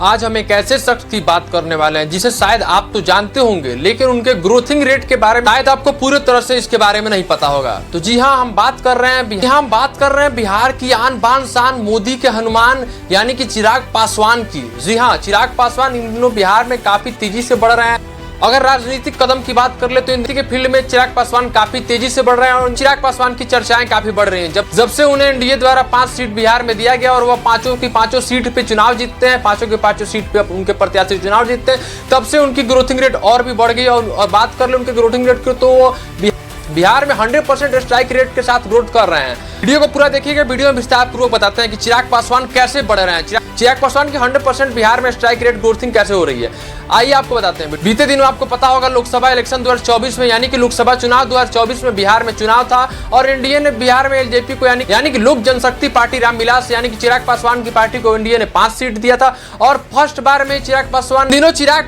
आज हम एक ऐसे शख्स की बात करने वाले हैं जिसे शायद आप तो जानते होंगे, लेकिन उनके ग्रोथिंग रेट के बारे में शायद आपको पूरी तरह से इसके बारे में नहीं पता होगा। तो जी हाँ, हम बात कर रहे हैं बिहार की आन बान शान, मोदी के हनुमान यानी कि चिराग पासवान की। जी हाँ, चिराग पासवान इन दिनों बिहार में काफी तेजी से बढ़ रहे हैं। अगर राजनीतिक कदम की बात कर ले तो इनके फील्ड में चिराग पासवान काफी तेजी से बढ़ रहे हैं और चिराग पासवान की चर्चाएं काफी बढ़ रही हैं। जब से उन्हें एनडीए द्वारा 5 सीट बिहार में दिया गया और वह पांचों की पांचों सीट पे चुनाव जीतते हैं, पांचों के पांचों सीट पे उनके प्रत्याशी चुनाव जीतते हैं, तब से उनकी ग्रोथिंग रेट और भी बढ़ गई। और बात कर ले उनके ग्रोथिंग रेट की तो वो बिहार में 100% स्ट्राइक रेट के साथ ग्रोथ कर रहे हैं। वीडियो को पूरा देखिएगा, वीडियो में विस्तार पूर्वक बताते हैं कि चिराग पासवान कैसे बढ़ रहे हैं। चिराग पासवान की 100% बिहार में स्ट्राइक रेट ग्रोथिंग कैसे हो रही है, आइए आपको बताते हैं। बीते दिनों आपको पता होगा लोकसभा इलेक्शन 2024 में यानी कि लोकसभा चुनाव 2024 में बिहार में चुनाव था और एनडीए ने बिहार में एलजेपी को यानी कि लोक जनशक्ति पार्टी रामविलास यानी कि चिराग पासवान की पार्टी को एनडीए ने 5 सीट दिया था और फर्स्ट बार में चिराग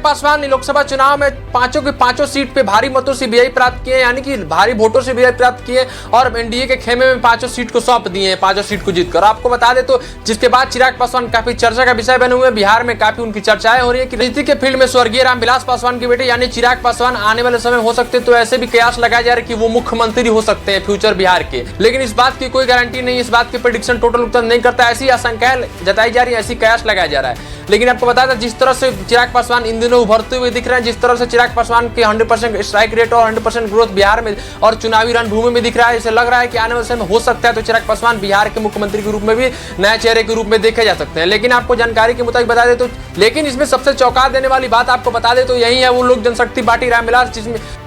पासवान लोकसभा चुनाव में पांचों के पांचों सीट पे भारी मतों से विजय प्राप्त किए, यानी कि भारी वोटों से विजय प्राप्त किए और एनडीए के खेमे में पांचों सीट को सौंप दिए, पांचों सीट को जीतकर। आपको बता दे तो जिसके बाद चिराग पासवान काफी चर्चा का विषय बने हुए, बिहार में काफी उनकी चर्चाएं हो रही है कि राजनीति के फील्ड में स्वर्गीय रामविलास पासवान के बेटे यानी चिराग पासवान आने वाले समय हो सकते, तो ऐसे भी कयास लगाया जा रहा है कि वो मुख्यमंत्री हो सकते हैं फ्यूचर बिहार के। लेकिन इस बात की कोई गारंटी नहीं, इस बात की प्रेडिक्शन टोटल उत्तर नहीं करता, ऐसी आशंकाएं जताई जा रही है, ऐसी कयास लगाया जा रहा है। लेकिन आपको बता दें जिस तरह से चिराग पासवान इन दिनों उभरते हुए दिख रहे हैं, जिस तरह से चिराग पासवान के 100% स्ट्राइक रेट और 100% ग्रोथ बिहार में और चुनावी रणभूमि में दिख रहा है, इसे लग रहा है कि आने वाले समय हो सकता है तो चिराग पासवान बिहार के मुख्यमंत्री के रूप में भी नए चेहरे के रूप में देखे जा सकते हैं। लेकिन आपको जानकारी के मुताबिक बता दे तो, लेकिन इसमें सबसे चौंका देने वाली बात आपको बता दे तो यही है वो लोक जनशक्ति पार्टी रामविलास,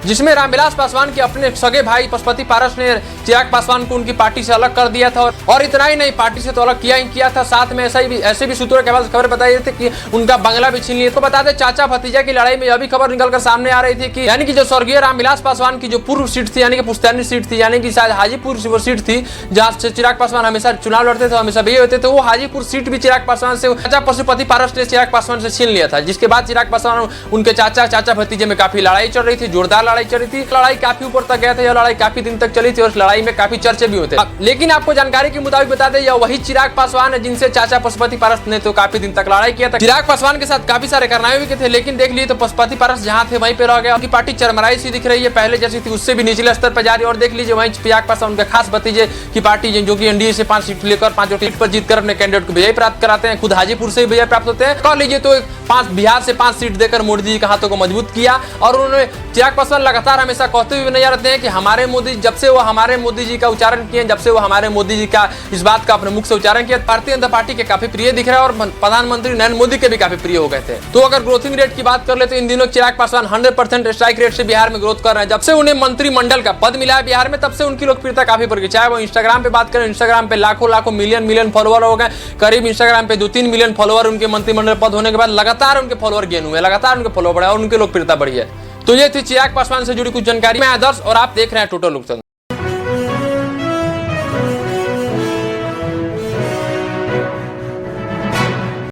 जिसमें रामविलास पासवान के अपने सगे भाई पशुपति पारस ने चिराग पासवान को उनकी पार्टी से अलग कर दिया था और इतना ही नहीं, पार्टी से तो अलग किया था, साथ में ऐसे भी सूत्रों के बाद खबर बताई थी कि उनका बंगला भी छीन लिया। तो बता दें चाचा भतीजा की लड़ाई में यह भी खबर निकलकर सामने आ रही थी कि यानी कि जो स्वर्गीय रामविलास पासवान की जो पूर्व सीट थी यानी कि पुश्तैनी सीट थी, यानी कि शायद हाजीपुर वो सीट थी जहां से चिराग पासवान हमेशा चुनाव लड़ते थे, हमेशा विजयी होते थे, वो हाजीपुर सीट भी चिराग पासवान से चाचा पशुपति पारस ने चिराग पासवान से छीन लिया था। जिसके बाद चिराग पासवान उनके चाचा भतीजे में काफी लड़ाई चल रही थी, जोरदार लड़ाई चल रही थी, लड़ाई काफी ऊपर तक गया था, यह लड़ाई काफी दिन तक चली थी और लड़ाई में काफी चर्चे भी होते। लेकिन आपको जानकारी के मुताबिक बता दें यह वही चिराग पासवान है जिनसे चाचा पशुपति पारस ने तो काफी दिन तक लड़ाई किया था। चिराग पासवान के साथ काफी सारे कारनामे भी थे, लेकिन देख लिए तो पशुपति पारस जहां थे वहीं पे रह गया। उनकी पार्टी चरमराई सी दिख रही है, पहले जैसी थी उससे भी निचले स्तर पर जा रही है। और देख लीजिए वहीं चिराग पासवान उनके खास भतीजे की पार्टी जो कि एनडीए से 5 सीट लेकर 5 सीट पर जीतकर अपने कैंडिडेट को विजय प्राप्त कराते हैं, खुद हाजीपुर से विजय प्राप्त होते हैं। कह लीजिए तो बिहार से 5 सीट देकर मोदी जी के हाथों को मजबूत किया। और उन्होंने चिराग पासवान लगातार हमेशा कहते हुए नजर आते हैं कि हमारे मोदी, जब से वो हमारे मोदी जी का उच्चारण किए, जब से वो हमारे मोदी जी का इस बात का अपने मुख से उच्चारण किया, भारतीय जनता पार्टी के काफी प्रिय दिख रहा है और प्रधानमंत्री नरेंद्र मोदी के भी काफी प्रिय हो गए थे। तो अगर ग्रोथिंग रेट की बात कर ले तो इन दिनों चिराग पासवान 100% स्ट्राइक रेट से बिहार में ग्रोथ कर रहे हैं। जब से उन्हें मंत्रिमंडल का पद मिला है बिहार में, तब से उनकी लोकप्रियता काफी बढ़ गई। चाहे वो इंस्टाग्राम पे बात करें, इंस्टाग्राम पे लाखों मिलियन फॉलोअर हो गए, करीब इंस्टाग्राम पे 2-3 मिलियन फॉलोअर उनके मंत्रिमंडल पद होने के बाद लगातार उनके फॉलोअर गेन हुए, लगातार उनके फॉलोअर बढ़े और उनकी लोकप्रियता बढ़ी है। तो ये थी चिराग पासवान से जुड़ी कुछ जानकारी। मैं आदर्श और आप देख रहे हैं टोटल उत्तर।